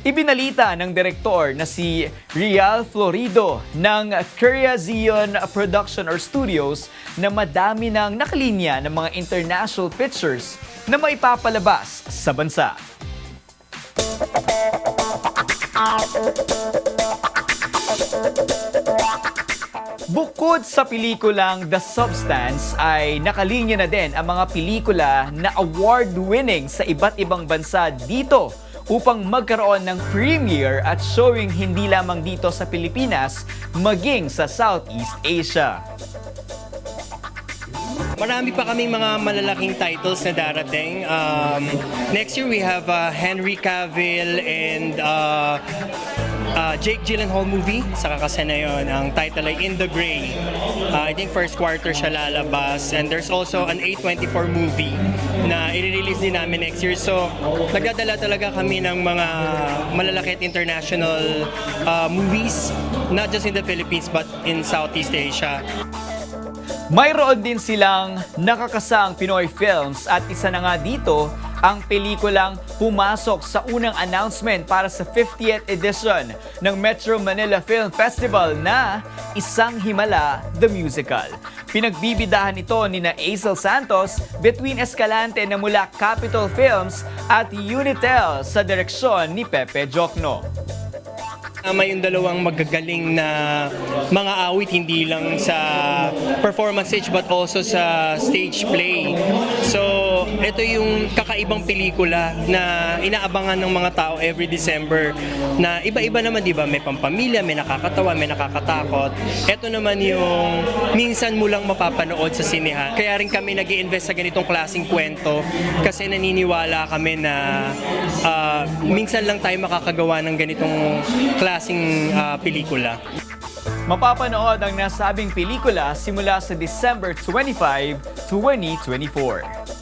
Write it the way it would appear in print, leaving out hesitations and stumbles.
Ibinalita ng direktor na si Rial Florido ng Zion Production or Studios na madami ng nakalinya ng mga international pictures na maipapalabas sa bansa. Bukod sa pelikulang The Substance ay nakalinya na din ang mga pelikula na award-winning sa iba't ibang bansa dito upang magkaroon ng premiere at showing hindi lamang dito sa Pilipinas, maging sa Southeast Asia. Marami pa kaming mga malalaking titles na darating. Next year we have Henry Cavill and Jake Gyllenhaal movie. Sa kakasa na yun. Ang title ay In the Gray. I think first quarter siya lalabas. And there's also an A24 movie na i-release din namin next year. So, nagdadala talaga kami ng mga malalaki at international movies, not just in the Philippines but in Southeast Asia. Mayroon din silang nakakasang Pinoy films at isa na nga dito ang pelikulang pumasok sa unang announcement para sa 50th edition ng Metro Manila Film Festival na Isang Himala the Musical. Pinagbibidahan ito ni na Azel Santos, Between Escalante na mula Capitol Films at Unitel sa direksyon ni Pepe Jocno. May yung dalawang magagaling na mga awit hindi lang sa performance stage but also sa stage play. So, ito yung kakaibang pelikula na inaabangan ng mga tao every December na iba-iba naman, di ba? May pampamilya, may nakakatawa, may nakakatakot. Ito naman yung minsan mo lang mapapanood sa sinehan. Kaya rin kami nag-i-invest sa ganitong klaseng kwento kasi naniniwala kami na minsan lang tayo makakagawa ng ganitong klaseng pelikula. Mapapanood ang nasabing pelikula simula sa December 25, 2024.